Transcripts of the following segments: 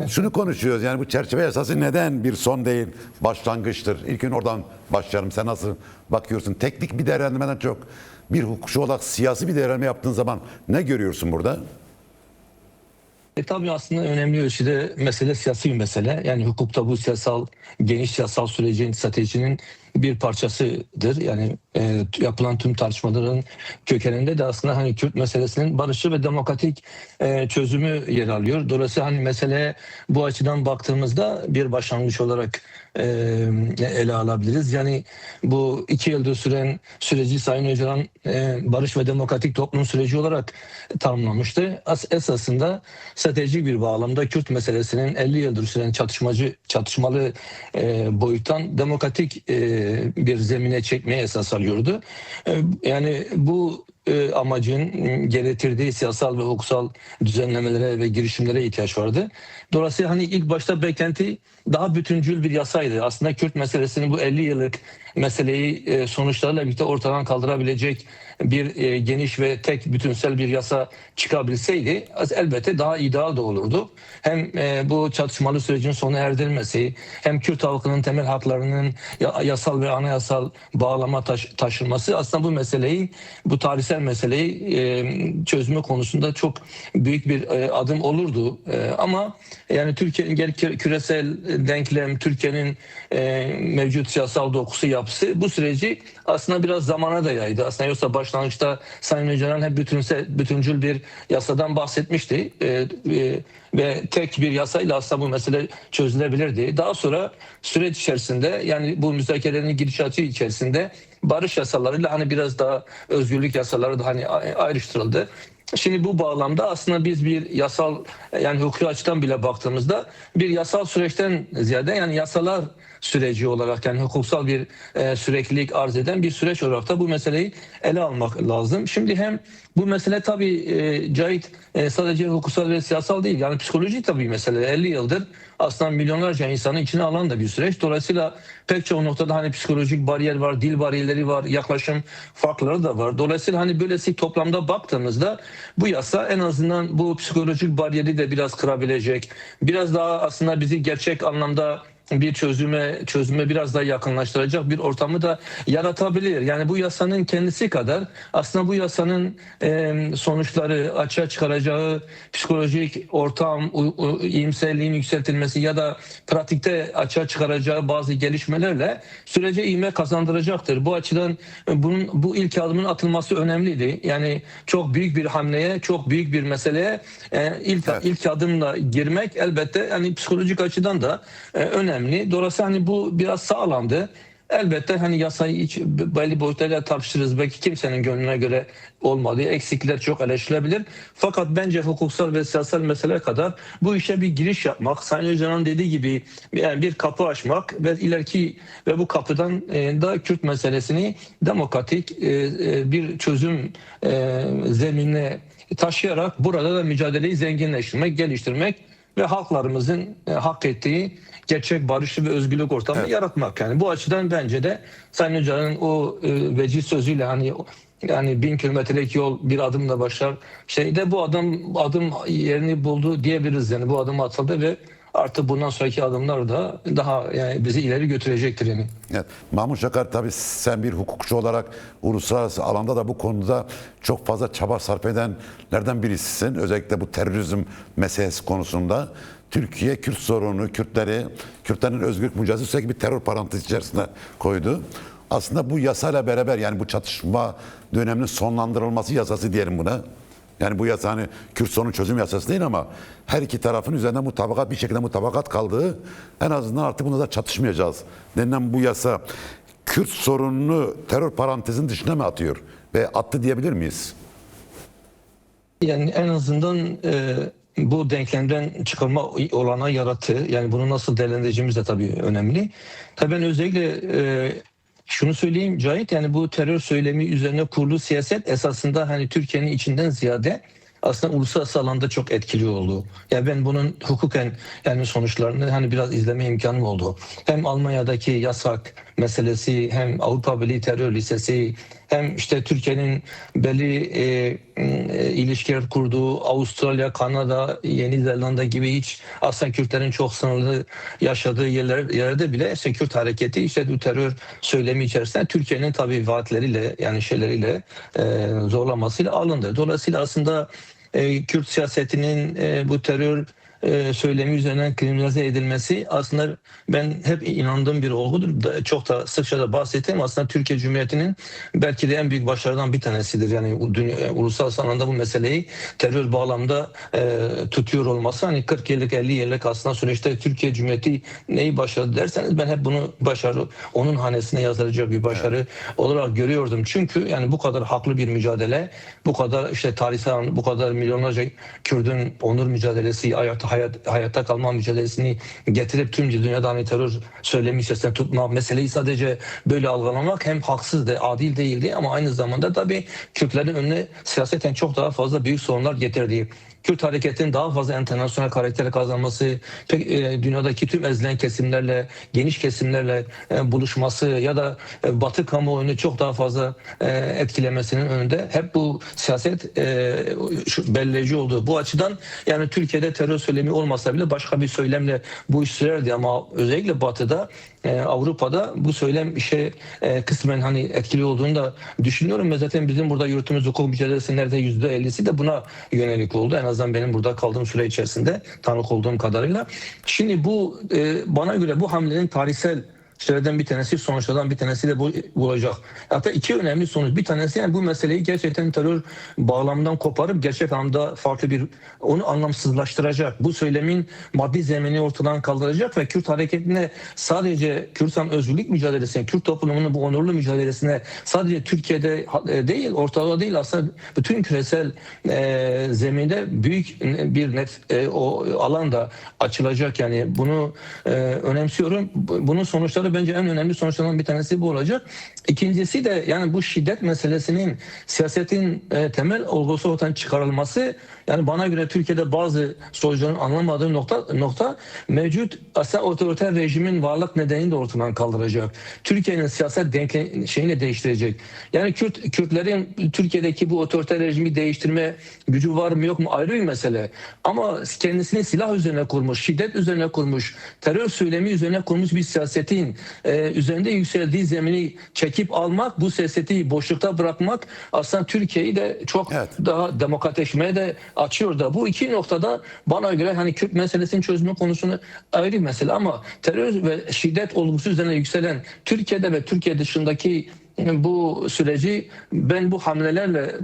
Şunu konuşuyoruz, yani bu çerçeve yasası neden bir son değil, başlangıçtır? İlk gün oradan başlayalım. Sen nasıl bakıyorsun? Teknik bir değerlendirmeden çok bir hukukçu olarak siyasi bir değerlendirme yaptığın zaman ne görüyorsun burada? Tabii aslında önemli ölçüde mesele siyasi bir mesele. Yani hukukta bu geniş siyasal sürecin, stratejinin bir parçasıdır. Yani yapılan tüm tartışmaların kökeninde de aslında hani Kürt meselesinin barışçıl ve demokratik çözümü yer alıyor. Dolayısıyla hani meseleye bu açıdan baktığımızda bir başlangıç olarak ele alabiliriz. Yani bu 2 yıldır süren süreci Sayın Öcalan barış ve demokratik toplum süreci olarak tanımlamıştı. Esasında stratejik bir bağlamda Kürt meselesinin 50 yıldır süren çatışmalı boyuttan demokratik bir zemine çekmeye esas alıyordu. Yani bu amacın getirdiği siyasal ve hukuksal düzenlemelere ve girişimlere ihtiyaç vardı. Dolayısıyla hani ilk başta beklenti daha bütüncül bir yasaydı. Aslında Kürt meselesinin bu 50 yıllık meseleyi sonuçlarıyla birlikte ortadan kaldırabilecek bir geniş ve tek bütünsel bir yasa çıkabilseydi elbette daha ideal de olurdu. Hem bu çatışmalı sürecin sona erdirilmesi, hem Kürt halkının temel haklarının yasal ve anayasal bağlama taşınması aslında bu tarihsel meseleyi çözümü konusunda çok büyük bir adım olurdu. Ama yani Türkiye'nin küresel denklem, Türkiye'nin mevcut siyasal dokusu, yapısı bu süreci aslında biraz zamana da yaydı. Aslında yoksa başlangıçta Sayın Öcalan hep bütüncül bir yasadan bahsetmişti. Ve tek bir yasayla aslında bu mesele çözülebilirdi. Daha sonra süreç içerisinde, yani bu müzakerelerin gidişatı içerisinde barış yasalarıyla hani biraz daha özgürlük yasaları da hani ayrıştırıldı. Şimdi bu bağlamda aslında biz bir yasal, yani hukuki açıdan bile baktığımızda bir yasal süreçten ziyade yani yasalar süreci olarak, yani hukuksal bir süreklilik arz eden bir süreç olarak da bu meseleyi ele almak lazım. Şimdi hem bu mesele tabii Cahit sadece hukuksal ve siyasal değil, yani psikoloji tabii mesele. 50 yıldır aslında milyonlarca insanı içine alan da bir süreç. Dolayısıyla pek çoğu noktada hani psikolojik bariyer var, dil bariyerleri var, yaklaşım farkları da var. Dolayısıyla hani böylesi toplamda baktığımızda bu yasa en azından bu psikolojik bariyeri de biraz kırabilecek. Biraz daha aslında bizi gerçek anlamda bir çözüme biraz daha yakınlaştıracak bir ortamı da yaratabilir. Yani bu yasanın kendisi kadar aslında bu yasanın sonuçları, açığa çıkaracağı psikolojik ortam, iyimserliğin yükseltilmesi ya da pratikte açığa çıkaracağı bazı gelişmelerle sürece ivme kazandıracaktır. Bu açıdan bu ilk adımın atılması önemliydi. Yani çok büyük bir hamleye, çok büyük bir meseleye ilk adımla girmek elbette yani psikolojik açıdan da önemli. Dolayısıyla hani bu biraz sağlandı. Elbette hani yasayı hiç belli boyutlarıyla tartışırız. Belki kimsenin gönlüne göre olmadığı, eksikler çok eleştirilebilir. Fakat bence hukuksal ve siyasal mesele kadar bu işe bir giriş yapmak, Sayın Öcalan'ın dediği gibi yani bir kapı açmak ve ileriki ve bu kapıdan da Kürt meselesini demokratik bir çözüm zeminine taşıyarak burada da mücadeleyi zenginleştirmek, geliştirmek ve halklarımızın hak ettiği gerçek barışçı ve özgürlük ortamını yaratmak. Yani bu açıdan bence de Sayın Öcalan'ın o veciz sözüyle hani yani 1000 kilometrelik yol bir adımla başlar. Şeyde bu adım yerini buldu diyebiliriz. Yani bu adım atıldı ve artık bundan sonraki adımlar da daha yani bizi ileri götürecektir yani. Evet. Mahmut Şakar, tabii sen bir hukukçu olarak uluslararası alanda da bu konuda çok fazla çaba sarf edenlerden birisisin. Özellikle bu terörizm meselesi konusunda Türkiye Kürt sorunu, Kürtlerin özgürlük mücadelesi sürekli bir terör parantezi içerisine koydu. Aslında bu yasayla beraber, yani bu çatışma döneminin sonlandırılması yasası diyelim buna. Yani bu yasa hani Kürt sorunu çözüm yasası değil ama her iki tarafın üzerinde bir şekilde mutabakat kaldığı, en azından artık bunda da çatışmayacağız denilen bu yasa Kürt sorununu terör parantezinin dışına mı atıyor ve attı diyebilir miyiz? Yani en azından bu denklemden çıkarma olanağı yarattı. Yani bunu nasıl değerlendireceğimiz de tabii önemli. Tabii ben özellikle şunu söyleyeyim Cahit, yani bu terör söylemi üzerine kurulu siyaset esasında hani Türkiye'nin içinden ziyade aslında uluslararası alanda çok etkili oldu. Yani ben bunun hukuken yani sonuçlarını hani biraz izleme imkanım oldu. Hem Almanya'daki yasak meselesi, hem Avrupa Birliği terör listesi, hem işte Türkiye'nin belli ilişkiler kurduğu Avustralya, Kanada, Yeni Zelanda gibi hiç aslında Kürtlerin çok sınırlı yaşadığı yerlerde bile işte Kürt hareketi işte bu terör söylemi içerisinde Türkiye'nin tabii vaatleriyle yani şeyleriyle zorlamasıyla alındı. Dolayısıyla aslında Kürt siyasetinin bu terör söylemi üzerinden kriminalize edilmesi aslında ben hep inandığım bir olgudur. Çok da sıkça da bahsettiğim aslında Türkiye Cumhuriyeti'nin belki de en büyük başarılarından bir tanesidir. Yani uluslararası alanda bu meseleyi terör bağlamda tutuyor olması hani 40 yıllık 50 yıllık aslında süreçte Türkiye Cumhuriyeti neyi başardı derseniz ben hep bunu başarı onun hanesine yazılacak bir başarı olarak görüyordum. Çünkü yani bu kadar haklı bir mücadele, bu kadar işte tarihsel bu kadar milyonlarca Kürt'ün onur mücadelesi, hayatta kalma mücadelesini getirip tüm dünyada hani terör söylemi içerisinde tutma meseleyi sadece böyle algılamak hem haksız da adil değildi ama aynı zamanda tabii Kürtlerin önüne siyaseten çok daha fazla büyük sorunlar getirdiği. Kürt hareketinin daha fazla internasyonel karakter kazanması, dünyadaki tüm ezilen kesimlerle, geniş kesimlerle buluşması ya da Batı kamuoyunu çok daha fazla etkilemesinin önünde hep bu siyaset belirleyici oldu. Bu açıdan yani Türkiye'de terör söylemi olmasa bile başka bir söylemle bu iş sürerdi ama özellikle Batı'da Avrupa'da bu söylem işe kısmen hani etkili olduğunu da düşünüyorum ve zaten bizim burada yürüttüğümüz hukuk mücadelesi nerede %50'si de buna yönelik oldu. En azından benim burada kaldığım süre içerisinde tanık olduğum kadarıyla. Şimdi bu bana göre bu hamlenin tarihsel şeylerden bir tanesi, sonuçlardan bir tanesi de bu olacak. Hatta iki önemli sonuç. Bir tanesi yani bu meseleyi gerçekten terör bağlamından koparıp gerçek anlamda farklı bir onu anlamsızlaştıracak. Bu söylemin maddi zemini ortadan kaldıracak ve Kürt hareketine sadece Kürtistan özgürlük mücadelesine, Kürt toplumunun bu onurlu mücadelesine sadece Türkiye'de değil, ortada değil aslında bütün küresel zeminde büyük bir o alan da açılacak. Yani bunu önemsiyorum. Bunun sonuçları bence en önemli sonuçlarından bir tanesi bu olacak. İkincisi de yani bu şiddet meselesinin siyasetin temel olgusu ortadan çıkarılması yani bana göre Türkiye'de bazı solcuların anlamadığı nokta mevcut aslında otoriter rejimin varlık nedenini de ortadan kaldıracak. Türkiye'nin siyaset şeyini değiştirecek. Yani Kürtlerin Türkiye'deki bu otoriter rejimi değiştirme gücü var mı yok mu ayrı bir mesele. Ama kendisini silah üzerine kurmuş, şiddet üzerine kurmuş, terör söylemi üzerine kurmuş bir siyasetin üzerinde yükseldiği zemini çekip almak, bu siyaseti boşlukta bırakmak aslında Türkiye'yi de çok daha demokratleşmeye de açıyor da. Bu iki noktada bana göre hani Kürt meselesinin çözümü konusunu ayrı bir mesele ama terör ve şiddet olgusu üzerine yükselen Türkiye'de ve Türkiye dışındaki bu süreci ben bu hamlelerle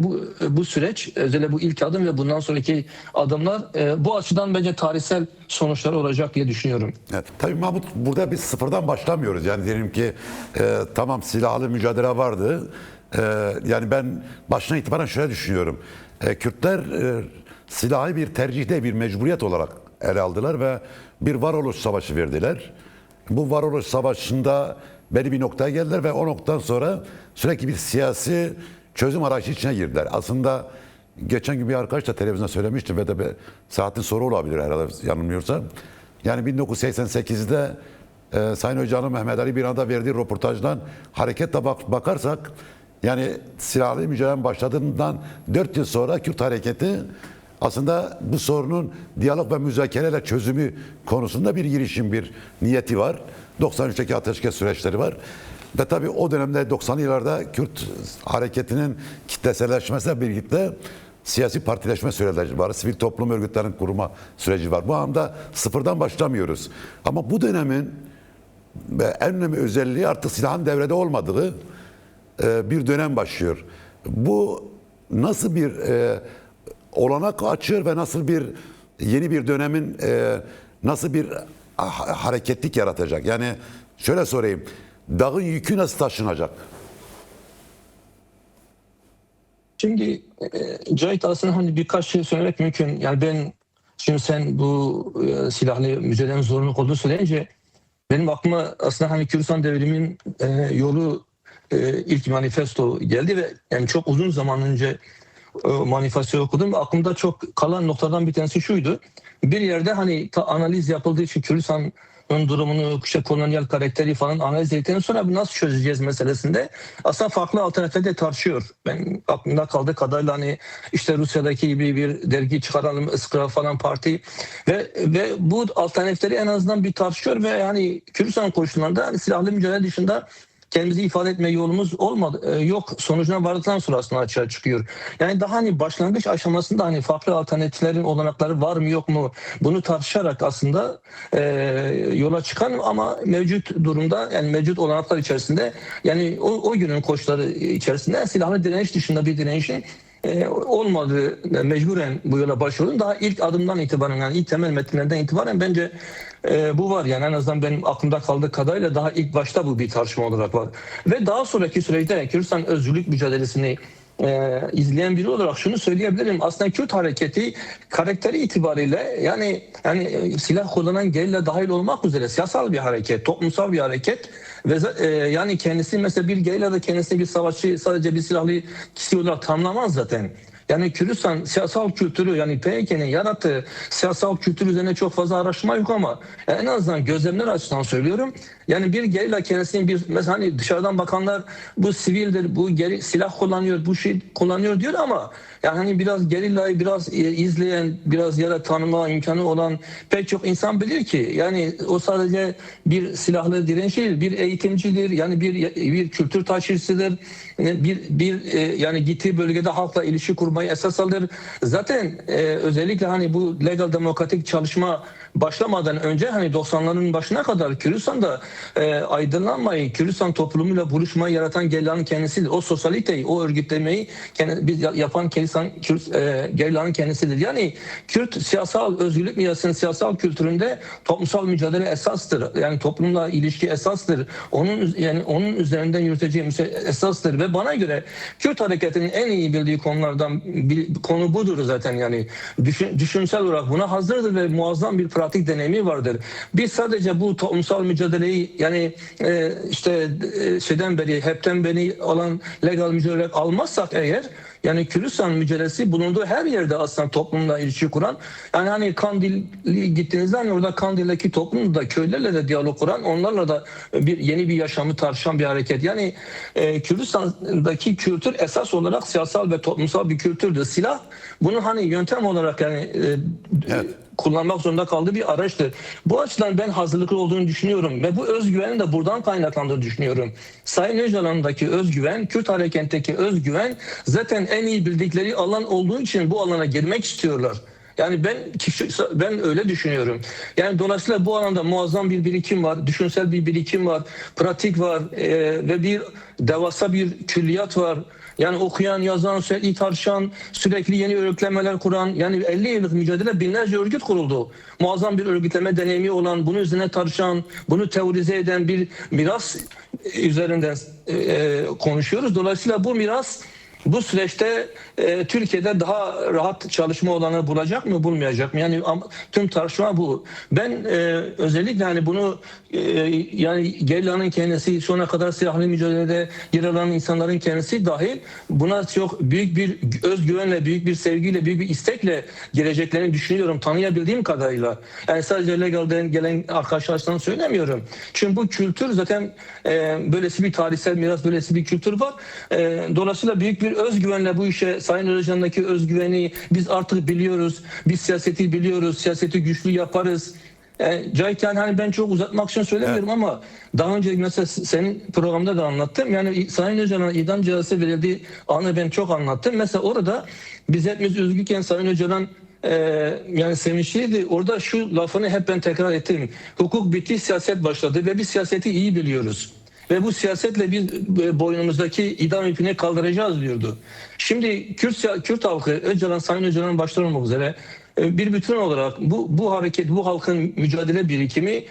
bu süreç özellikle bu ilk adım ve bundan sonraki adımlar bu açıdan bence tarihsel sonuçlar olacak diye düşünüyorum. Evet, tabii Mahmut burada biz sıfırdan başlamıyoruz. Yani diyelim ki tamam silahlı mücadele vardı. Yani ben başına itibaren şöyle düşünüyorum. Kürtler silahı bir tercihte bir mecburiyet olarak ele aldılar ve bir varoluş savaşı verdiler. Bu varoluş savaşında belli bir noktaya geldiler ve o noktadan sonra sürekli bir siyasi çözüm arayışı içine girdiler. Aslında geçen gün bir arkadaş da televizyonda söylemişti ve de bir saatin soru olabilir herhalde yanılmıyorsam. Yani 1988'de Sayın Hoca'nın Mehmet Ali Birand'a verdiği röportajdan hareketle bakarsak yani silahlı mücadelenin başladığından 4 yıl sonra Kürt hareketi aslında bu sorunun diyalog ve müzakereyle çözümü konusunda bir girişim, bir niyeti var. 93'teki ateşkes süreçleri var. Ve tabii o dönemde 90'lı yıllarda Kürt hareketinin kitleselleşmesiyle birlikte siyasi partileşme süreci var. Sivil toplum örgütlerinin kurma süreci var. Bu anda sıfırdan başlamıyoruz. Ama bu dönemin en önemli özelliği artık silahın devrede olmadığı bir dönem başlıyor. Bu nasıl bir olanak açıyor ve nasıl bir yeni bir dönemin nasıl bir hareketlik yaratacak? Yani şöyle sorayım. Dağın yükü nasıl taşınacak? Şimdi Cahit aslında hani birkaç şey söylemek mümkün. Yani ben şimdi sen bu silahlı mücadelenin zorunluluk olduğunu söyleyince benim aklıma aslında hani Kürdistan devriminin yolu ilk manifesto geldi ve yani çok uzun zaman önce manifestoyu okudum ve aklımda çok kalan noktadan bir tanesi şuydu. Bir yerde hani analiz yapıldığı için Kürdistan durumunu, işte kolonyal karakteri falan analiz ettikten sonra nasıl çözeceğiz meselesinde aslında farklı alternatifler de tartışıyor. Ben aklımda kaldığı kadarıyla hani işte Rusya'daki gibi bir dergi çıkaralım, Iskra falan parti ve bu alternatifleri en azından bir tartışıyor ve yani Kürdistan koşullarında hani silahlı mücadele dışında kendimizi ifade etme yolumuz olmadı, yok sonucuna vardıktan sonra aslında açığa çıkıyor. Yani daha hani başlangıç aşamasında hani farklı alternatiflerin olanakları var mı yok mu bunu tartışarak aslında yola çıkan ama mevcut durumda yani mevcut olanaklar içerisinde yani o günün koşulları içerisinde silahlı direniş dışında bir direnişin olmadığı mecburen bu yola başvurdum. Daha ilk adımdan itibaren yani ilk temel metinlerden itibaren bence bu var yani en azından benim aklımda kaldığı kadarıyla daha ilk başta bu bir tartışma olarak var. Ve daha sonraki süreçte Kürdistan özgürlük mücadelesini izleyen biri olarak şunu söyleyebilirim. Aslında Kürt hareketi karakteri itibariyle yani silah kullanan gerilla dahil olmak üzere siyasal bir hareket, toplumsal bir hareket ve yani kendisi mesela bir gerilla da kendisini bir savaşçı sadece bir silahlı kişi olarak tanımlamaz zaten. Yani Kürdistan siyasal kültürü yani PKK'nın yarattığı siyasal kültür üzerine çok fazla araştırma yok ama en azından gözlemler açısından söylüyorum. Yani bir gerilla kendisini bir mesela hani dışarıdan bakanlar bu sivildir, bu silah kullanıyor, bu şey kullanıyor diyor ama yani hani biraz gerillayı biraz izleyen, biraz yara tanıma imkanı olan pek çok insan bilir ki yani o sadece bir silahlı direnç değil, bir eğitimcidir, yani bir kültür taşıyıcısıdır. Yani gittiği bölgede halkla ilişki kurmayı esas alır. Zaten özellikle hani bu legal demokratik çalışma başlamadan önce hani 90'ların başına kadar Kürdistan'da aydınlanmayı, Kürdistan toplumuyla buluşmayı yaratan gerilanın kendisidir. O sosyaliteyi, o örgütlemeyi yapan gerilanın kendisidir. Yani Kürt siyasal özgürlük mirasının siyasal kültüründe toplumsal mücadele esastır. Yani toplumla ilişki esastır. Onun üzerinden yürüteceği esastır ve bana göre Kürt hareketinin en iyi bildiği konulardan konu budur zaten yani. Düşünsel olarak buna hazırdır ve muazzam bir pratik deneyimi vardır. Biz sadece bu toplumsal mücadeleyi yani hepten beri olan legal mücadele almazsak eğer yani Kürdistan mücadelesi bulunduğu her yerde aslında toplumla ilişki kuran yani hani Kandil'i gittiğinizde hani orada Kandil'deki toplumda köylerle de diyalog kuran onlarla da yeni bir yaşamı tartışan bir hareket. Yani Kürdistan'daki kültür esas olarak siyasal ve toplumsal bir kültürdür. Silah bunu hani yöntem olarak yani Evet. kullanmak zorunda kaldığı bir araçtır. Bu açıdan ben hazırlıklı olduğunu düşünüyorum ve bu özgüvenin de buradan kaynaklandığını düşünüyorum. Sayın Öcalan'daki özgüven, Kürt hareketindeki özgüven zaten en iyi bildikleri alan olduğu için bu alana girmek istiyorlar. Yani ben öyle düşünüyorum. Yani dolayısıyla bu alanda muazzam bir birikim var, düşünsel bir birikim var, pratik var ve bir devasa bir külliyat var. Yani okuyan, yazan, sürekli tartışan, sürekli yeni örgütlemeler kuran, yani 50 yıllık mücadele binlerce örgüt kuruldu. Muazzam bir örgütleme deneyimi olan, bunun üzerine tartışan, bunu teorize eden bir miras üzerinden konuşuyoruz. Dolayısıyla bu miras bu süreçte Türkiye'de daha rahat çalışma olanı bulacak mı, bulmayacak mı? Yani tüm tartışma bu. Ben özellikle hani bunu yani gerillanın kendisi, şu ana kadar silahlı mücadelede yer alan insanların kendisi dahil buna çok büyük bir özgüvenle, büyük bir sevgiyle, büyük bir istekle gireceklerini düşünüyorum tanıyabildiğim kadarıyla. Yani sadece legalden gelen arkadaşlardan söylemiyorum. Çünkü bu kültür zaten böylesi bir tarihsel miras, böylesi bir kültür var. Dolayısıyla büyük bir özgüvenle bu işe Sayın Öcalan'daki özgüveni biz artık biliyoruz. Biz siyaseti biliyoruz. Siyaseti güçlü yaparız. Cahit yani hani ben çok uzatmak için söylemiyorum ama daha önce mesela senin programda da anlattım. Yani Sayın Öcalan'a idam cezası verildiği anı ben çok anlattım. Mesela orada biz hepimiz üzgünken Sayın Öcalan yani sevinçliydi. Orada şu lafını hep ben tekrar ettim. Hukuk bitti, siyaset başladı ve biz siyaseti iyi biliyoruz. Ve bu siyasetle biz boynumuzdaki idam ipini kaldıracağız diyordu. Şimdi Kürt halkı, Sayın Öcalan başta olmak üzere bir bütün olarak bu hareket, bu halkın mücadele birikimi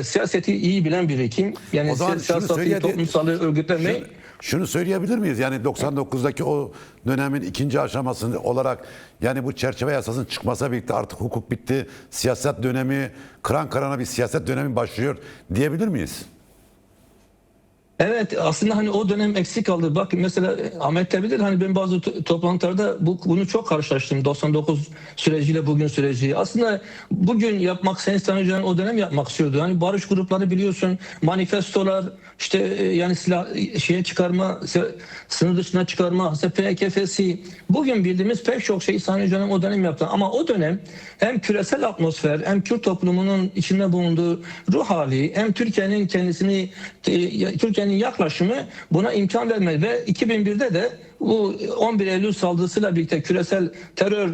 siyaseti iyi bilen birikim. Yani siyaseti, toplumsalı örgütlemeyi. Şunu söyleyebilir miyiz? Yani 99'daki o dönemin ikinci aşaması olarak yani bu çerçeve yasasının çıkmasa birlikte artık hukuk bitti, siyaset dönemi, kıran kırana bir siyaset dönemi başlıyor diyebilir miyiz? Evet, aslında hani o dönem eksik kaldı. Bak mesela Ahmet de bilir, hani ben bazı toplantılarda bunu çok karşılaştım. 99 süreciyle bugün süreci. Aslında bugün yapmak, Sayın Hoca'nın o dönem yapmak istiyordu. Hani barış grupları biliyorsun, manifestolar, işte yani silah şeye çıkarma, sınır dışına çıkarma, PKK'si. Bugün bildiğimiz pek çok şeyi Sayın Hoca'nın o dönem yaptı. Ama o dönem hem küresel atmosfer, hem Kürt toplumunun içinde bulunduğu ruh hali, hem Türkiye'nin kendisini, Türkiye'nin yaklaşımı buna imkan vermedi ve 2001'de de bu 11 Eylül saldırısıyla birlikte küresel terör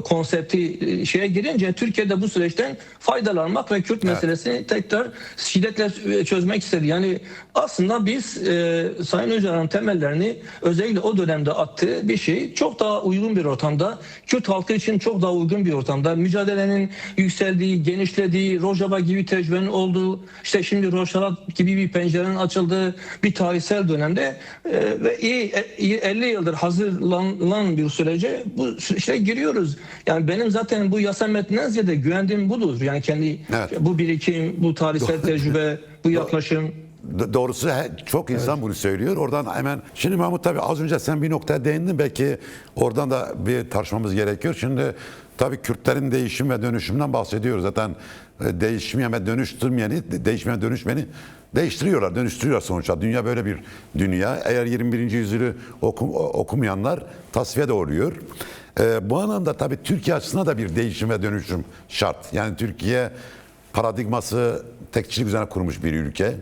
konsepti şeye girince Türkiye'de bu süreçten faydalanmak ve Kürt meselesini tekrar şiddetle çözmek istedi. Yani aslında biz Sayın Öcalan'ın temellerini özellikle o dönemde attığı bir şey çok daha uygun bir ortamda, Kürt halkı için çok daha uygun bir ortamda, mücadelenin yükseldiği, genişlediği, Rojava gibi tecrübenin olduğu, işte şimdi Rojava gibi bir pencerenin açıldığı bir tarihsel dönemde ve 50 yıldır hazırlanan bir sürece bu işte giriyoruz. Yani benim zaten bu yasa metninden ziyade güvendiğim budur. Yani kendi bu birikim, bu tarihsel tecrübe, bu yaklaşım. Doğrusu çok insan bunu söylüyor. Oradan hemen şimdi Mahmut, tabii az önce sen bir noktaya değindin, belki oradan da bir tartışmamız gerekiyor. Şimdi tabii Kürtlerin değişim ve dönüşümünden bahsediyoruz. Zaten değişmeyen ve dönüştürmeyeni, değişmeyen dönüşmeni değiştiriyorlar, dönüştürüyorlar sonuçta. Dünya böyle bir dünya. Eğer 21. yüzyılı okumayanlar tasfiye de oluyor. Bu anlamda tabii Türkiye açısından da bir değişim ve dönüşüm şart. Yani Türkiye paradigması tekçilik üzerine kurmuş bir ülke.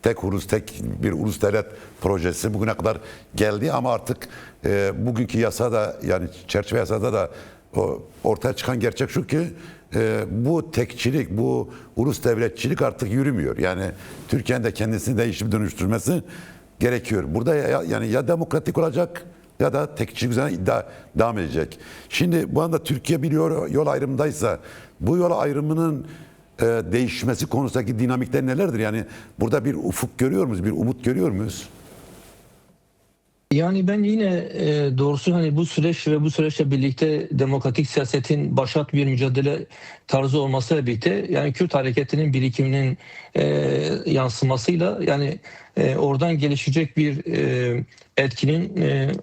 Tek ulus, tek bir ulus devlet projesi bugüne kadar geldi ama artık bugünkü yasada, yani çerçeve yasada da ortaya çıkan gerçek şu ki bu tekçilik, bu ulus devletçilik artık yürümüyor. Yani Türkiye'nin de kendisini değişip dönüştürmesi gerekiyor. Burada yani ya demokratik olacak ya da tekçilik üzerine devam edecek. Şimdi bu anda Türkiye bir yol ayrımındaysa bu yol ayrımının değişmesi konusundaki dinamikler nelerdir? Yani burada bir ufuk görüyor muyuz? Bir umut görüyor muyuz? Yani ben yine doğrusu hani bu süreç ve bu süreçle birlikte demokratik siyasetin başat bir mücadele tarzı olmasıyla birlikte yani Kürt hareketinin birikiminin yansımasıyla yani oradan gelişecek bir etkinin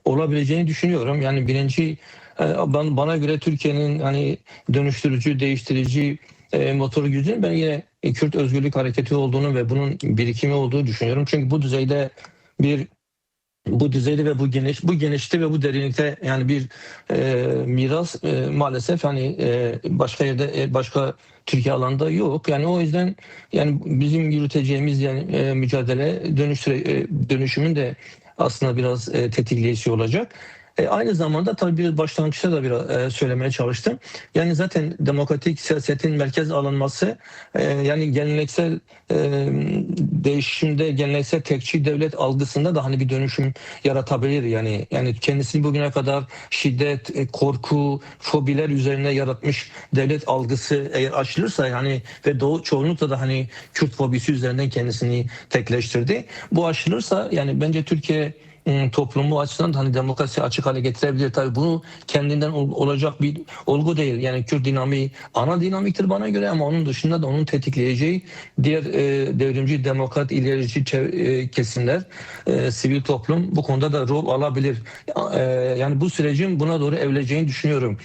olabileceğini düşünüyorum. Yani birinci bana göre Türkiye'nin hani dönüştürücü, değiştirici motor gücünün ben yine Kürt Özgürlük Hareketi olduğunu ve bunun birikimi olduğu düşünüyorum. Çünkü bu düzeyde ve bu genişte ve bu derinlikte yani bir miras maalesef hani başka yerde başka Türkiye alanında yok. Yani o yüzden yani bizim yürüteceğimiz yani mücadele dönüşümün de aslında biraz tetikleyici olacak. Aynı zamanda tabii bir başlangıçta da biraz söylemeye çalıştım. Yani zaten demokratik siyasetin merkez alınması yani geleneksel değişimde geleneksel tekçi devlet algısında da hani bir dönüşüm yaratabilir. Yani kendisini bugüne kadar şiddet, korku, fobiler üzerine yaratmış devlet algısı eğer aşılırsa yani ve çoğunlukla da hani Kürt fobisi üzerinden kendisini tekleştirdi. Bu aşılırsa yani bence Türkiye toplumu açısından da hani demokrasi açık hale getirebilir. Tabii bunu kendinden olacak bir olgu değil. Yani Kürt dinamiği ana dinamiktir bana göre ama onun dışında da onun tetikleyeceği diğer devrimci, demokrat, ilerici kesimler, sivil toplum bu konuda da rol alabilir. Yani bu sürecin buna doğru evrileceğini düşünüyorum.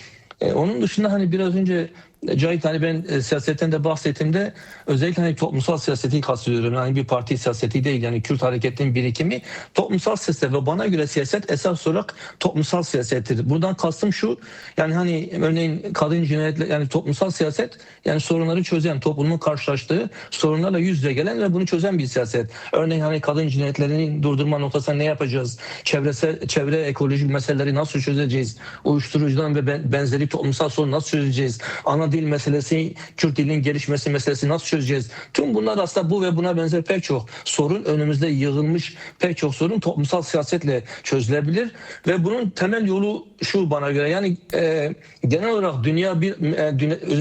Onun dışında hani biraz önce Cahit hani ben siyasetten de bahsettiğimde özellikle hani toplumsal siyaseti kastediyorum. Yani bir parti siyaseti değil yani Kürt hareketinin birikimi toplumsal siyaset ve bana göre siyaset esas olarak toplumsal siyasettir. Buradan kastım şu yani hani örneğin kadın cinayetle yani toplumsal siyaset yani sorunları çözen toplumun karşılaştığı sorunlarla yüz yüze gelen ve bunu çözen bir siyaset. Örneğin hani kadın cinayetlerini durdurma noktasında ne yapacağız? Çevre ekolojik meseleleri nasıl çözeceğiz? Uyuşturucudan ve benzeri toplumsal sorun nasıl çözeceğiz? Ana dil meselesi, Kürt dilinin gelişmesi meselesi nasıl çözeceğiz? Tüm bunlar aslında bu ve buna benzer pek çok sorun önümüzde yığılmış pek çok sorun toplumsal siyasetle çözülebilir ve bunun temel yolu şu bana göre yani genel olarak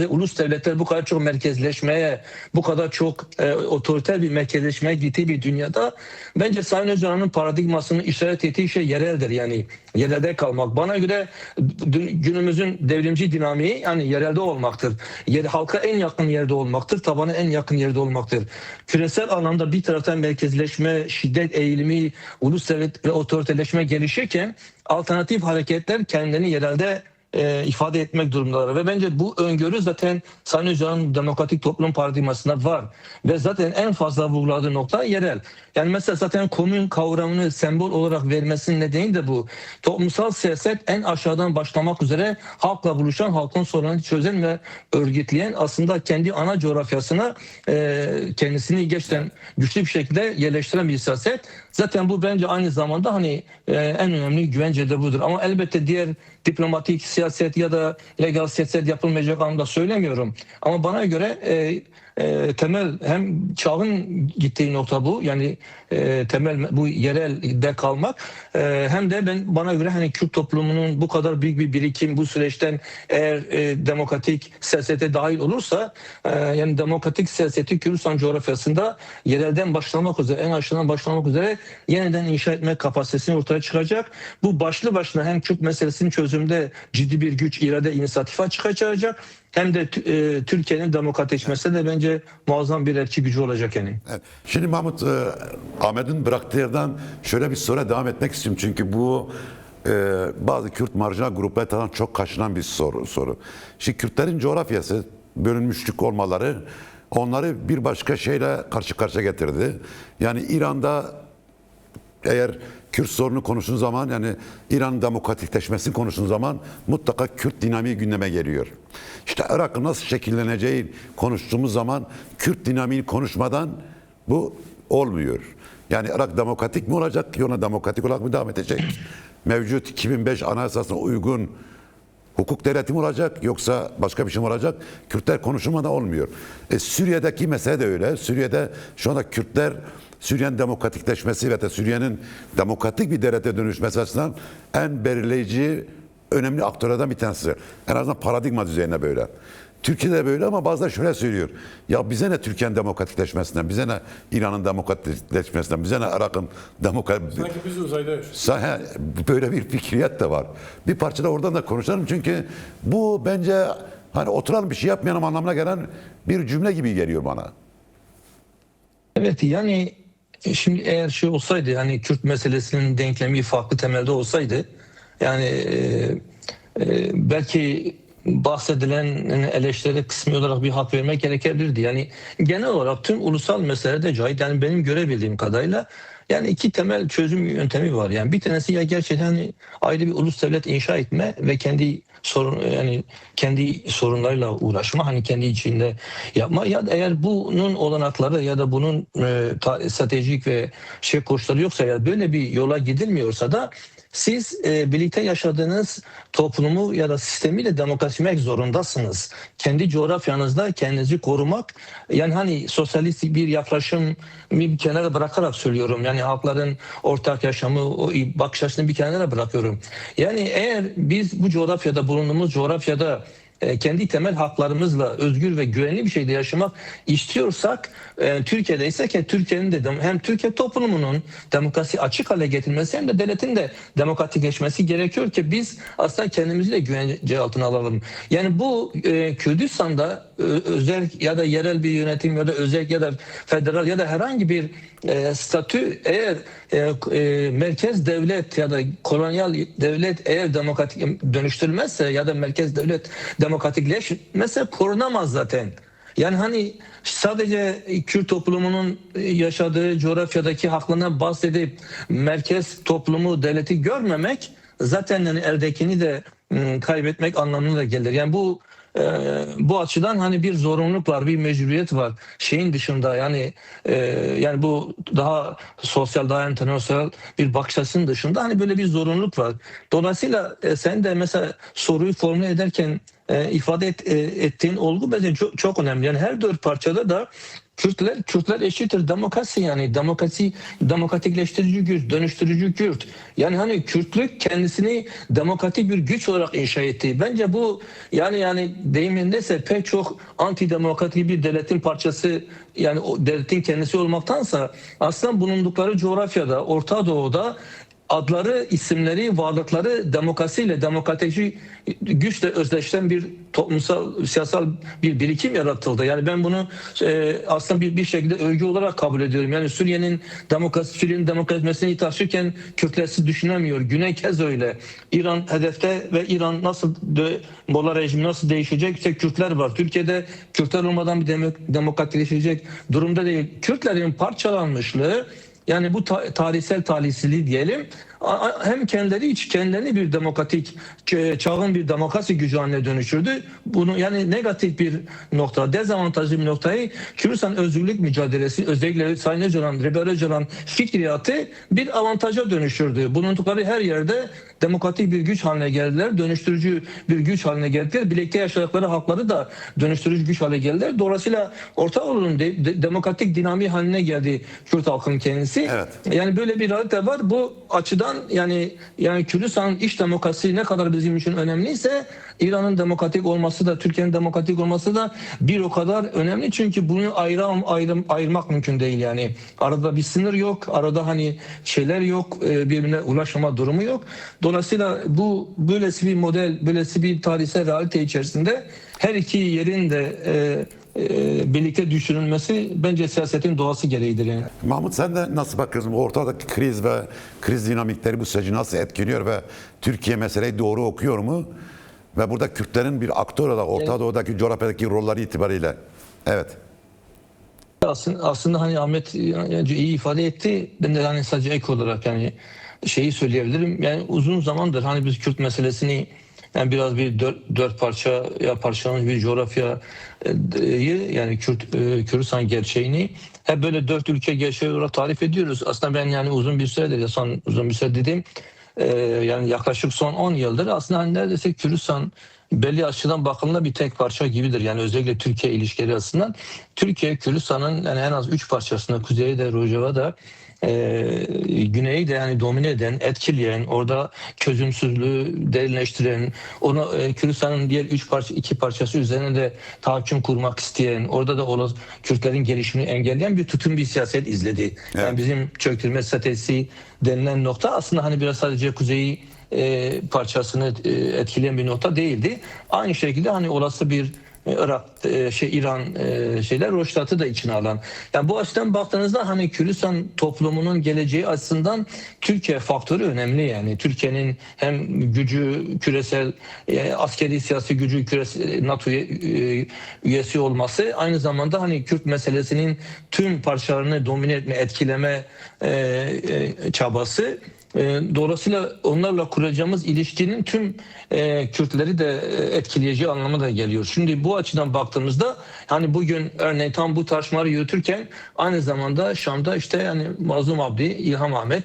ulus devletler bu kadar çok merkezleşmeye, bu kadar çok otoriter bir merkezleşmeye gittiği bir dünyada bence Sayın Öcalan'ın paradigmasını işaret ettiği şey yereldir yani yerelde kalmak. Bana göre günümüzün devrimci dinamiği yani yerelde olmak. olmaktır. Halka en yakın yerde olmaktır. Tabana en yakın yerde olmaktır. Küresel alanda bir taraftan merkezleşme, şiddet eğilimi, ulus devlet ve otoriteleşme gelişirken alternatif hareketler kendilerini yerelde ifade etmek durumundalar. Ve bence bu öngörü zaten Sayın Öcalan'ın demokratik toplum paradigmasında var. Ve zaten en fazla vurguladığı nokta yerel. Yani mesela zaten komün kavramını sembol olarak vermesinin nedeni de bu. Toplumsal siyaset en aşağıdan başlamak üzere halkla buluşan, halkın sorunlarını çözen ve örgütleyen, aslında kendi ana coğrafyasına kendisini gerçekten güçlü bir şekilde yerleştiren bir siyaset. Zaten bu bence aynı zamanda hani en önemli güvence de budur. Ama elbette diğer diplomatik siyaset ya da legal siyaset yapılmayacak anlamda söylemiyorum. Ama bana göre temel hem çağın gittiği nokta bu, yani temel bu yerelde kalmak, hem de bana göre hani Kürt toplumunun bu kadar büyük bir birikim bu süreçten eğer demokratik siyasete dahil olursa, yani demokratik siyaseti Kürdistan coğrafyasında yerelden başlamak üzere, en aşağıdan başlamak üzere yeniden inşa etme kapasitesini ortaya çıkacak. Bu başlı başına hem Kürt meselesinin çözümde ciddi bir güç, irade, inisiyatif çıkacak, hem de Türkiye'nin demokratikleşmesine de bence muazzam bir etki gücü olacak yani. Evet. Şimdi Mahmut, Ahmet'in bıraktığı yerden şöyle bir soruya devam etmek istiyorum. Çünkü bu bazı Kürt marjinal gruplar tarafından çok kaçınan bir soru. Şimdi Kürtlerin coğrafyası, bölünmüşlük olmaları onları bir başka şeyle karşı karşıya getirdi. Yani İran'da eğer Kürt sorunu konuştuğun zaman, yani İran'ın demokratikleşmesini konuştuğun zaman mutlaka Kürt dinamiği gündeme geliyor. İşte Irak'ın nasıl şekilleneceği konuştuğumuz zaman Kürt dinamiğini konuşmadan bu olmuyor. Yani Irak demokratik mi olacak, yoluna demokratik olarak mı devam edecek? Mevcut 2005 Anayasası'na uygun hukuk devleti mi olacak, yoksa başka bir şey mi olacak? Kürtler konuşulmadan olmuyor. Suriye'deki mesele de öyle. Suriye'de şu anda Kürtler Suriye'nin demokratikleşmesi ve de Suriye'nin demokratik bir devlete dönüşmesi açısından en belirleyici, önemli aktörlerden bir tanesi. En azından paradigma düzeyinde böyle. Türkiye'de böyle, ama bazıları şöyle söylüyor. Ya bize ne Türkiye'nin demokratikleşmesinden, bize ne İran'ın demokratikleşmesinden, bize ne Irak'ın Sanki biz uzayda yaşıyoruz. Böyle bir fikriyet de var. Bir parça da oradan da konuşalım, çünkü bu bence hani oturalım bir şey yapmayalım anlamına gelen bir cümle gibi geliyor bana. Evet, yani şimdi eğer şey olsaydı, hani Kürt meselesinin denklemi farklı temelde olsaydı, yani belki bahsedilen eleştiri kısmi olarak bir hak vermek gerekebilirdi. Yani genel olarak tüm ulusal meselede Cahit, yani benim görebildiğim kadarıyla yani iki temel çözüm yöntemi var. Yani bir tanesi ya gerçekten hani ayrı bir ulus devlet inşa etme ve kendi kendi sorunlarıyla uğraşma, hani kendi içinde yapma, ya da eğer bunun olanakları ya da bunun stratejik ve koşulları yoksa, ya böyle bir yola gidilmiyorsa da siz birlikte yaşadığınız toplumu ya da sistemiyle demokrasileşmek zorundasınız. Kendi coğrafyanızda kendinizi korumak, yani hani sosyalist bir yaklaşım bir kenara bırakarak söylüyorum. Yani halkların ortak yaşamı, o bakış açısını bir kenara bırakıyorum. Yani eğer biz bu coğrafyada, bulunduğumuz coğrafyada kendi temel haklarımızla özgür ve güvenli bir şekilde yaşamak istiyorsak, Türkiye'de ise ki Türkiye'nin de hem Türkiye toplumunun demokrasi açık hale getirilmesi hem de devletin de demokratikleşmesi gerekiyor ki biz aslında kendimizi de güvence altına alalım. Yani bu Kürdistan'da özel ya da yerel bir yönetim ya da özel ya da federal ya da herhangi bir statü, eğer merkez devlet ya da kolonyal devlet eğer demokratik dönüştürülmezse ya da merkez devlet demokratikleşmezse korunamaz zaten. Yani hani sadece Kürt toplumunun yaşadığı coğrafyadaki haklarından bahsedip merkez toplumu, devleti görmemek zaten yani eldekini de kaybetmek anlamına da gelir. Yani bu açıdan hani bir zorunluluk var, bir mecburiyet var. Şeyin dışında yani bu daha sosyal, daha internasyonel bir bakış açısının dışında hani böyle bir zorunluluk var. Dolayısıyla sen de mesela soruyu formüle ederken ifade ettiğin olgu bence çok önemli. Yani her dört parçada da Kürtler eşittir demokrasi, yani demokratikleştirici güç, dönüştürücü güç. Yani hani Kürtlük kendisini demokratik bir güç olarak inşa etti. Bence bu yani deyimindeyse pek çok antidemokratik bir devletin parçası, yani o devletin kendisi olmaktansa aslında bulundukları coğrafyada, Orta Doğu'da adları, isimleri, varlıkları demokrasiyle, demokratik güçle özdeşleşen bir toplumsal, siyasal bir birikim yaratıldı. Yani ben bunu aslında bir şekilde övgü olarak kabul ediyorum. Yani Suriye'nin demokrasisini taşırken Kürtlersiz düşünemiyor. Güney kez öyle. İran hedefte ve İran nasıl Molla rejimi nasıl değişecek? İşte Kürtler var. Türkiye'de Kürtler olmadan bir demokratikleşecek durumda değil. Kürtlerin parçalanmışlığı, yani bu tarihsel talihsizliği diyelim, hem kendilerini bir demokratik çağın bir demokrasi gücü haline dönüştürdü. Bunu yani negatif bir nokta, dezavantajlı bir noktayı Kürdistan özgürlük mücadelesi, özellikle Sayın Öcalan, Rebel Öcalan fikriyatı bir avantaja dönüştürdü. Bulundukları her yerde demokratik bir güç haline geldiler, dönüştürücü bir güç haline geldiler. Birlikte yaşadıkları halkları da dönüştürücü güç haline geldiler. Dolayısıyla Orta Anadolu'nun demokratik dinamiği haline geldi Kürt halkının kendisi. Evet. Yani böyle bir realite var. Bu açıdan yani Kürdistan'ın iç demokrasi ne kadar bizim için önemliyse, İran'ın demokratik olması da, Türkiye'nin demokratik olması da bir o kadar önemli. Çünkü bunu ayırmak mümkün değil yani. Arada bir sınır yok. Arada hani şeyler yok. Birbirine ulaşma durumu yok. Dolayısıyla bu böylesi bir model, böylesi bir tarihsel realite içerisinde her iki yerin de birlikte düşünülmesi bence siyasetin doğası gereğidir yani. Mahmut, sen de nasıl bakıyorsun? Ortadaki kriz ve kriz dinamikleri bu süreci nasıl etkiliyor ve Türkiye meseleyi doğru okuyor mu? Ve burada Kürtlerin bir aktör olarak Orta Doğu'daki coğrafyadaki rolleri itibariyle. Evet. Aslında hani Ahmet iyi ifade etti. Ben de hani sadece ek olarak yani şeyi söyleyebilirim. Yani uzun zamandır hani biz Kürt meselesini yani biraz bir dört parçaya parçalanmış bir coğrafyayı, yani Kürdistan gerçeğini hep böyle dört ülke gerçeği olarak tarif ediyoruz. Aslında ben yani uzun bir süre dedim. Yani yaklaşık son 10 yıldır aslında hani neredeyse Kürdistan belli açıdan bakımda bir tek parça gibidir. Yani özellikle Türkiye ilişkileri açısından. Türkiye Kürdistan'ın yani en az 3 parçasında, kuzeyi de Rojava'da, güneyi de yani domine eden, etkileyen, orada çözümsüzlüğü derinleştiren, onu Kürdistan'ın diğer 2 parçası üzerine de tahakküm kurmak isteyen, orada da Kürtlerin gelişimini engelleyen bir siyaset izledi. Evet. Yani bizim çöktürme stratejisi denilen nokta aslında hani biraz sadece kuzeyi parçasını etkileyen bir nokta değildi. Aynı şekilde hani olası bir İran Rojava'yı da içine alan. Yani bu açıdan baktığınızda hani Kürdistan toplumunun geleceği açısından Türkiye faktörü önemli yani. Türkiye'nin hem gücü küresel, askeri siyasi gücü küresel NATO üyesi olması, aynı zamanda hani Kürt meselesinin tüm parçalarını domine etme, etkileme çabası. Dolayısıyla onlarla kuracağımız ilişkinin tüm Kürtleri de etkileyeceği anlamına da geliyor. Şimdi bu açıdan baktığımızda hani bugün örneğin tam bu tartışmaları yürütürken aynı zamanda Şam'da işte yani Mazlum Abdi, İlham Ahmet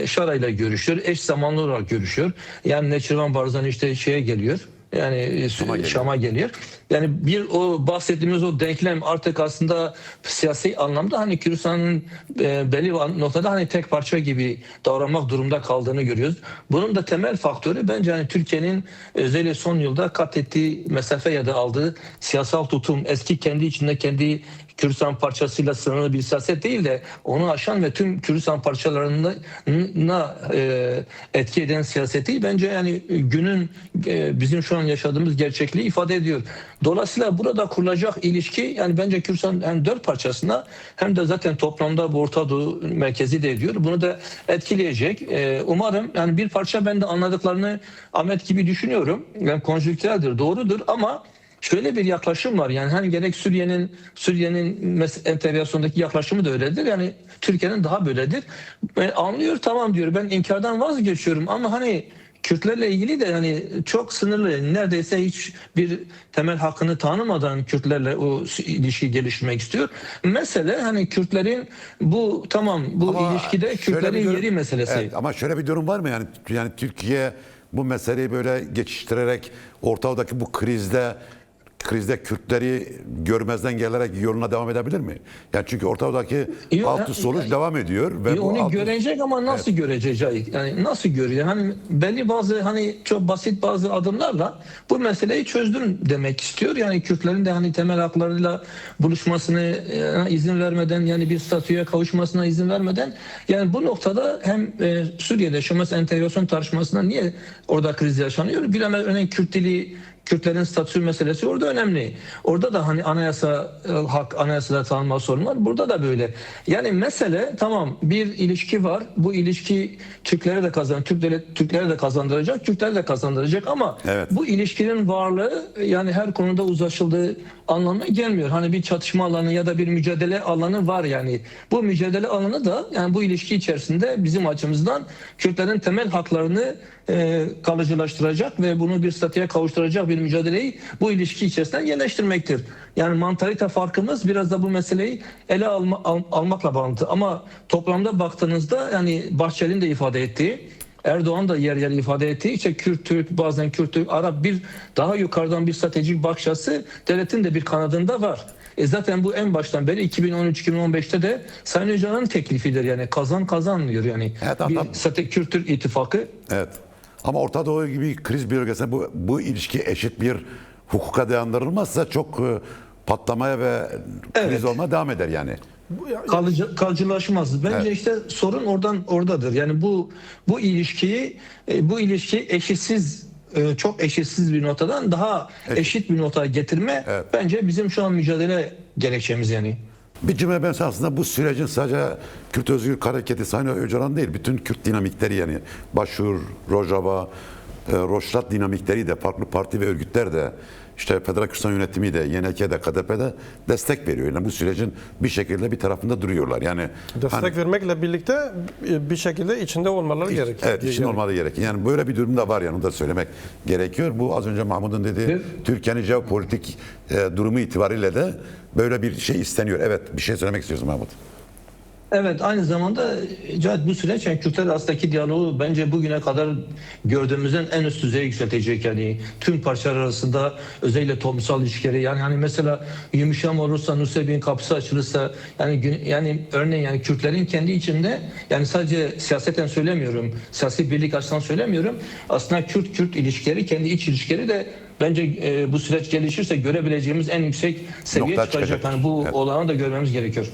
Şara ile görüşüyor. Eş zamanlı olarak görüşüyor. Yani Neçirvan Barzani işte şeye geliyor. Yani Şam'a geliyor. Yani o bahsettiğimiz o denklem artık aslında siyasi anlamda hani Kürdistan'ın belli bir noktada hani tek parça gibi davranmak durumunda kaldığını görüyoruz. Bunun da temel faktörü bence hani Türkiye'nin özellikle son yılda kat ettiği mesafe ya da aldığı siyasal tutum, eski kendi içinde kendi Kürdistan parçasıyla sınırlı bir siyaset değil de onu aşan ve tüm Kürdistan parçalarına etki eden siyaseti bence yani günün bizim şu an yaşadığımız gerçekliği ifade ediyor. Dolayısıyla burada kurulacak ilişki yani bence Kürdistan hem 4 parçasına hem de zaten toplamda bu Orta Doğu merkezi de ediyor. Bunu da etkileyecek. Umarım yani bir parça ben de anladıklarını Ahmet gibi düşünüyorum. Yani konjonktüreldir, doğrudur ama şöyle bir yaklaşım var yani hani gerek Suriye'nin entegrasyondaki yaklaşımı da öyledir. Yani Türkiye'nin daha böyledir. Anlıyor, tamam diyor, ben inkardan vazgeçiyorum ama hani Kürtlerle ilgili de hani çok sınırlı, neredeyse hiç bir temel hakkını tanımadan Kürtlerle o ilişkiyi geliştirmek istiyor. Mesele hani Kürtlerin bu ilişkide Kürtlerin yeri meselesi. Evet, ama şöyle bir durum var mı yani Türkiye bu meseleyi böyle geçiştirerek Orta Doğu'daki bu krizde krizde Kürtleri görmezden gelerek yoluna devam edebilir mi? Yani çünkü ortadaki Yok, altı sonuç devam ediyor ve bu onu altı- görecek ama nasıl görecek Cahit? Yani nasıl görüyor? Hani belli bazı hani çok basit bazı adımlarla bu meseleyi çözdüm demek istiyor. Yani Kürtlerin de hani temel haklarıyla buluşmasını izin vermeden, yani bir statüye kavuşmasına izin vermeden, yani bu noktada hem Suriye'de şu mesela entegrasyon tartışmasında niye orada kriz yaşanıyor? Bilemez, örneğin Kürt dili, Kürtlerin statü meselesi orada önemli. Orada da hani anayasada tanınma sorunu var. Burada da böyle. Yani mesele tamam, bir ilişki var. Bu ilişki Türklere de Türklere de kazandıracak, Kürtlere de kazandıracak ama Evet. bu ilişkinin varlığı yani her konuda uzlaşıldığı anlamına gelmiyor. Hani bir çatışma alanı ya da bir mücadele alanı var yani. Bu mücadele alanı da yani bu ilişki içerisinde bizim açımızdan Kürtlerin temel haklarını kalıcılaştıracak ve bunu bir statüye kavuşturacak bir mücadeleyi bu ilişki içerisinden yerleştirmektir. Yani mantalite farkımız biraz da bu meseleyi ele almakla bağlantılı. Ama toplamda baktığınızda yani Bahçeli'nin de ifade ettiği, Erdoğan da yer yer ifade ettiği, işte Kürt Türk, bazen Kürt Türk, Arap, bir daha yukarıdan bir stratejik bakış açısı devletin de bir kanadında var. Zaten bu en baştan beri 2013-2015'te de Sayın Öcalan'ın teklifidir, yani kazan kazan diyor yani. Evet, bir tamam. Kürt Türk ittifakı. Evet. Ama Orta Doğu gibi kriz bölgesinde bu ilişki eşit bir hukuka dayandırılmazsa çok patlamaya ve kriz Evet. olmaya devam eder yani. Kalıcılaşmaz. Bence Evet. işte sorun oradadır. Yani bu ilişkiyi eşitsiz, çok eşitsiz bir notadan daha eşit bir notaya getirme Evet. bence bizim şu an mücadele gerekçemiz yani. Bir cümle ben aslında bu sürecin sadece Kürt Özgürlük Hareketi, Sayın Öcalan değil, bütün Kürt dinamikleri yani Başur, Rojava, Roşlat dinamikleri de, farklı parti ve örgütler de, işte Federal Kürdistan Yönetimi de, YNK'de, KDP'de destek veriyor. Yani bu sürecin bir şekilde bir tarafında duruyorlar. Yani Destek vermekle birlikte bir şekilde içinde olmaları gerekiyor. evet, işin olmalı gerekiyor. Yani böyle bir durum da var, yani onu da söylemek gerekiyor. Bu az önce Mahmut'un dediği Evet. Türkiye'nin jeopolitik durumu itibariyle de böyle bir şey isteniyor. Evet, bir şey söylemek istiyorsun Mahmut. Evet, aynı zamanda Cahit, bu süreç yani Kürtler arasındaki diyaloğu bence bugüne kadar gördüğümüzden en üst düzeye yükseltecek. Yani tüm parçalar arasında özellikle toplumsal ilişkileri, yani hani mesela yumuşam olursa, Nusaybin kapısı açılırsa, yani örneğin yani Kürtlerin kendi içinde, yani sadece siyaseten söylemiyorum, siyasi birlik açısından söylemiyorum. Aslında Kürt ilişkileri, kendi iç ilişkileri de bence bu süreç gelişirse görebileceğimiz en yüksek seviye Nokta çıkacak. çıkacak. Yani bu Evet. olanı da görmemiz gerekiyor.